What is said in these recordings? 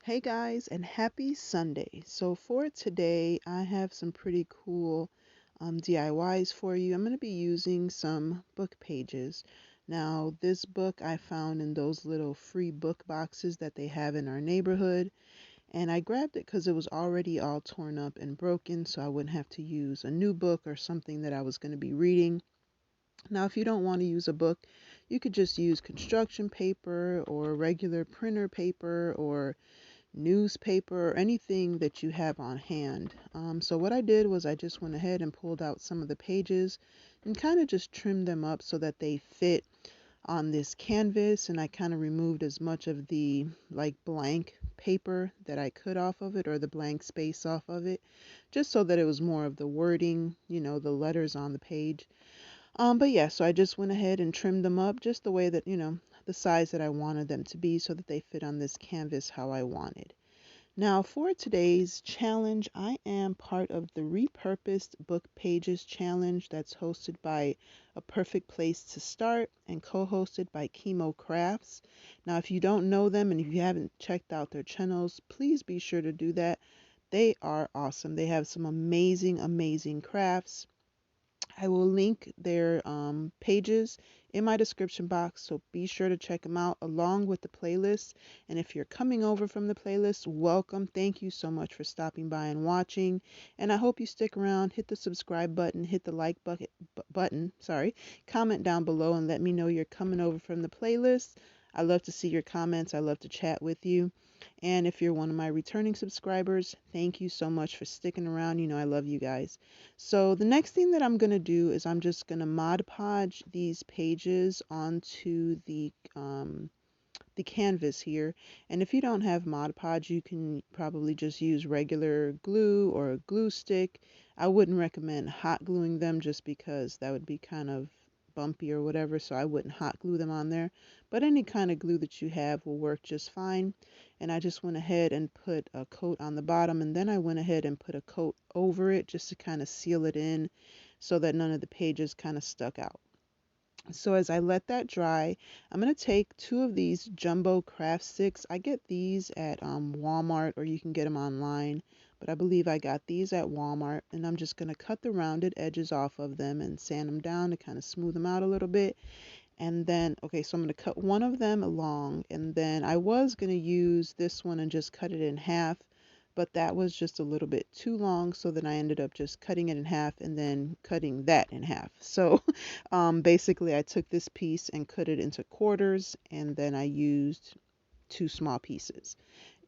Hey guys, and happy Sunday. So, for today, I have some pretty cool DIYs for you. I'm going to be using some book pages. Now, this book I found in those little free book boxes that they have in our neighborhood, and I grabbed it because it was already all torn up and broken, so I wouldn't have to use a new book or something that I was going to be reading. Now, if you don't want to use a book, you could just use construction paper or regular printer paper or newspaper or anything that you have on hand. So what I did was I just went ahead and pulled out some of the pages and kind of just trimmed them up so that they fit on this canvas, and I kind of removed as much of the like blank paper that I could off of it, or the blank space off of it, just so that it was more of the wording, the letters on the page. But yeah, so I just went ahead and trimmed them up just the way that, the size that I wanted them to be so that they fit on this canvas how I wanted. Now, for today's challenge, I am part of the Repurposed Book Pages Challenge that's hosted by A Perfect Place to Start and co-hosted by Kiko Crafts. Now, if you don't know them and if you haven't checked out their channels, please be sure to do that. They are awesome. They have some amazing, amazing crafts. I will link their pages in my description box, so be sure to check them out along with the playlist. And if you're coming over from the playlist, welcome. Thank you so much for stopping by and watching. And I hope you stick around, hit the subscribe button, hit the like button, sorry, comment down below and let me know you're coming over from the playlist. I love to see your comments. I love to chat with you. And if you're one of my returning subscribers, thank you so much for sticking around. You know I love you guys. So the next thing that I'm going to do is I'm just going to Mod Podge these pages onto the canvas here. And if you don't have Mod Podge, you can probably just use regular glue or a glue stick. I wouldn't recommend hot gluing them just because that would be kind of bumpy or whatever, so I wouldn't hot glue them on there. But any kind of glue that you have will work just fine. And I just went ahead and put a coat on the bottom, and then I went ahead and put a coat over it just to kind of seal it in so that none of the pages kind of stuck out. So as I let that dry, I'm going to take two of these jumbo craft sticks. I get these at Walmart, or you can get them online, but I believe I got these at Walmart, and I'm just going to cut the rounded edges off of them and sand them down to kind of smooth them out a little bit. And then, okay, so I'm going to cut one of them along, and then I was going to use this one and just cut it in half, but that was just a little bit too long, so then I ended up just cutting it in half and then cutting that in half. So basically I took this piece and cut it into quarters, and then I used two small pieces.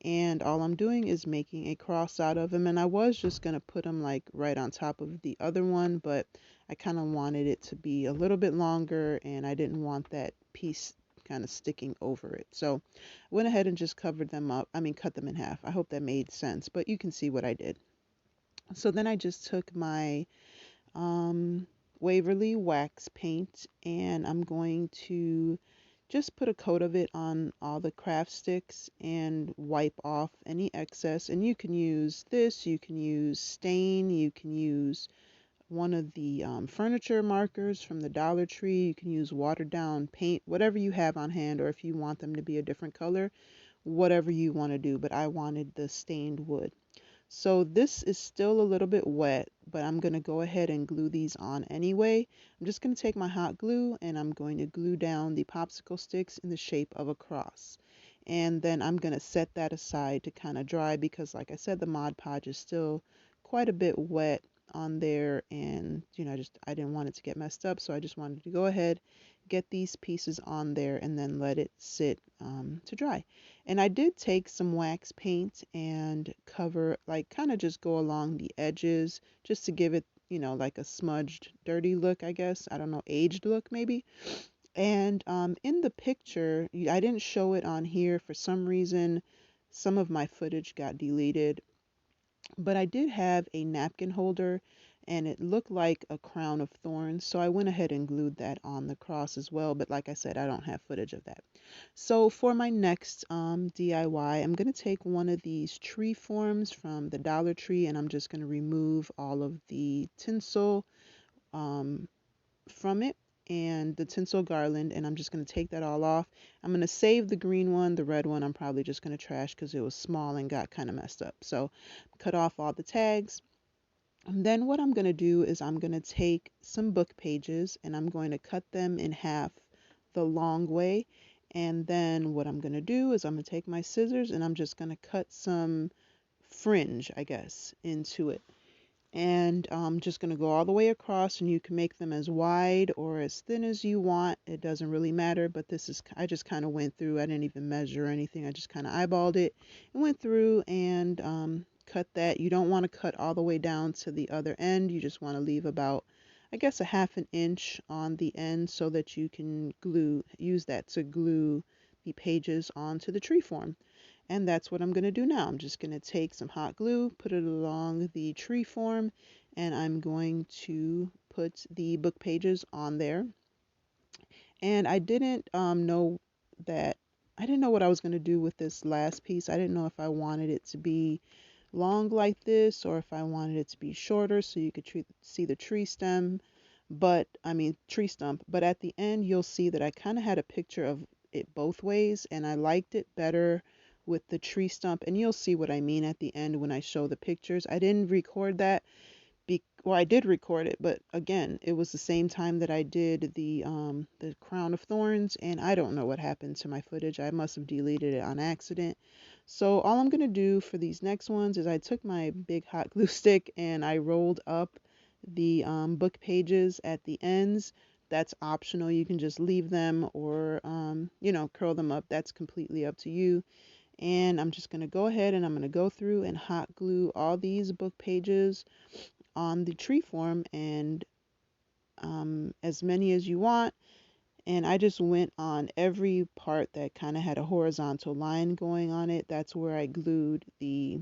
And all I'm doing is making a cross out of them, and I was just going to put them like right on top of the other one, but I kind of wanted it to be a little bit longer and I didn't want that piece kind of sticking over it. So I went ahead and just covered them up. I mean, cut them in half. I hope that made sense, but you can see what I did. So then I just took my um, Waverly wax paint, and I'm going to just put a coat of it on all the craft sticks and wipe off any excess. And you can use this, you can use stain, you can use one of the furniture markers from the Dollar Tree, you can use watered down paint, whatever you have on hand, or if you want them to be a different color, whatever you want to do. But I wanted the stained wood. So this is still a little bit wet, but I'm going to go ahead and glue these on anyway. I'm just going to take my hot glue and I'm going to glue down the popsicle sticks in the shape of a cross. And then I'm going to set that aside to kind of dry because like I said, the Mod Podge is still quite a bit wet on there, and I didn't want it to get messed up, so I just wanted to go ahead, get these pieces on there and then let it sit to dry. And I did take some wax paint and cover, like kind of just go along the edges just to give it, like a smudged, dirty look, I guess. I don't know, aged look maybe. And in the picture, I didn't show it on here for some reason. Some of my footage got deleted, but I did have a napkin holder and it looked like a crown of thorns. So I went ahead and glued that on the cross as well. But like I said, I don't have footage of that. So for my next DIY, I'm going to take one of these tree forms from the Dollar Tree and I'm just going to remove all of the tinsel um, from it. and the tinsel garland, and I'm just going to take that all off. I'm going to save the green one. The red one I'm probably just going to trash because it was small and got kind of messed up. So cut off all the tags. And then what I'm going to do is I'm going to take some book pages and I'm going to cut them in half the long way. And then what I'm going to do is I'm going to take my scissors and I'm just going to cut some fringe, I guess, into it. And I'm just going to go all the way across, and you can make them as wide or as thin as you want. It doesn't really matter, but this is, I just kind of went through. I didn't even measure or anything. I just kind of eyeballed it and went through and cut that. You don't want to cut all the way down to the other end. You just want to leave about, I guess, a half an inch on the end so that you can use that to glue the pages onto the tree form. And that's what I'm going to do now. I'm just going to take some hot glue, put it along the tree form, and I'm going to put the book pages on there. And I didn't know that, I didn't know what I was going to do with this last piece. I didn't know if I wanted it to be long like this or if I wanted it to be shorter so you could see the tree stem. But I mean, tree stump. But at the end, you'll see that I kind of had a picture of it both ways, and I liked it better with the tree stump. And you'll see what I mean at the end when I show the pictures. I didn't record that. Well, I did record it, but again, it was the same time that I did the crown of thorns, and I don't know what happened to my footage. I must have deleted it on accident. So all I'm gonna do for these next ones is I took my big hot glue stick and I rolled up the book pages at the ends. That's optional. You can just leave them or curl them up. That's completely up to you. And I'm just gonna go ahead and I'm gonna go through and hot glue all these book pages on the tree form, and as many as you want. And I just went on every part that kind of had a horizontal line going on it. That's where I glued the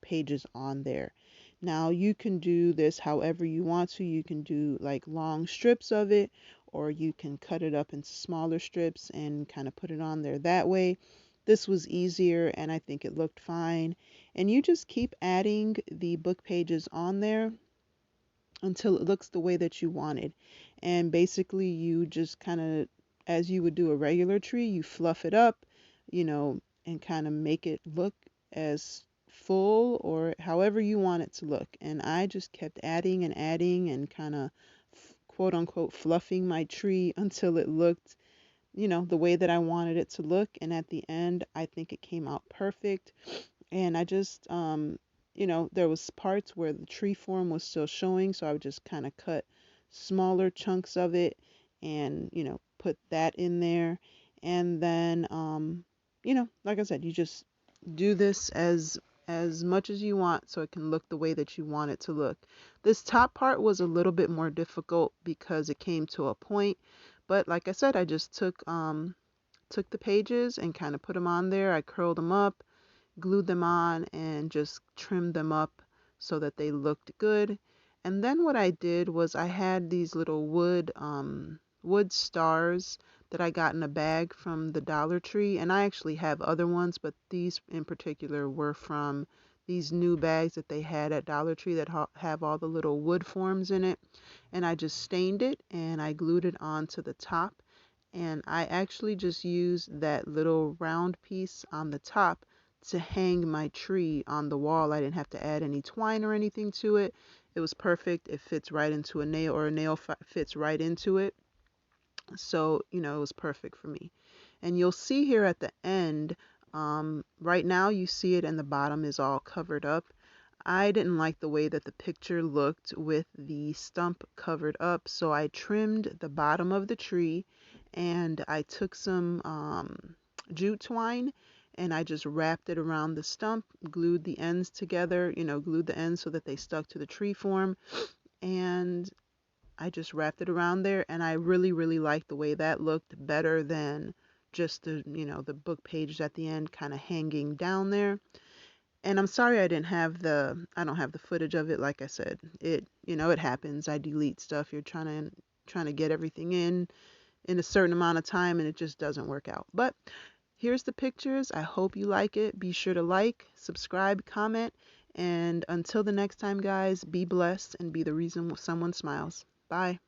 pages on there. Now you can do this however you want to. You can do like long strips of it, or you can cut it up into smaller strips and kind of put it on there that way. This was easier and I think it looked fine. And you just keep adding the book pages on there until it looks the way that you wanted. And basically you just kind of, as you would do a regular tree, you fluff it up, and kind of make it look as full or however you want it to look. And I just kept adding and kind of quote unquote fluffing my tree until it looked, the way that I wanted it to look. And at the end, I think it came out perfect. And I just there was parts where the tree form was still showing, so I would just kind of cut smaller chunks of it and put that in there. And then like I said, you just do this as much as you want so it can look the way that you want it to look. This top part was a little bit more difficult because it came to a point, but like I said, I just took the pages and kind of put them on there. I curled them up, glued them on, and just trimmed them up so that they looked good. And then what I did was I had these little wood stars that I got in a bag from the Dollar Tree, and I actually have other ones, but these in particular were from these new bags that they had at Dollar Tree that have all the little wood forms in it. And I just stained it and I glued it onto the top, and I actually just used that little round piece on the top to hang my tree on the wall. I didn't have to add any twine or anything to it. It was perfect. It fits right into a nail, or a nail fits right into it. So, it was perfect for me. And you'll see here at the end, right now you see it and the bottom is all covered up. I didn't like the way that the picture looked with the stump covered up, so I trimmed the bottom of the tree and I took some jute twine and I just wrapped it around the stump, glued the ends together, glued the ends so that they stuck to the tree form, and I just wrapped it around there, and I really, really liked the way that looked better than just the book pages at the end kind of hanging down there. And I'm sorry I don't have the footage of it. Like I said, it happens. I delete stuff. You're trying to get everything in a certain amount of time and it just doesn't work out. But here's the pictures. I hope you like it. Be sure to like, subscribe, comment, and until the next time, guys, be blessed and be the reason someone smiles. Bye.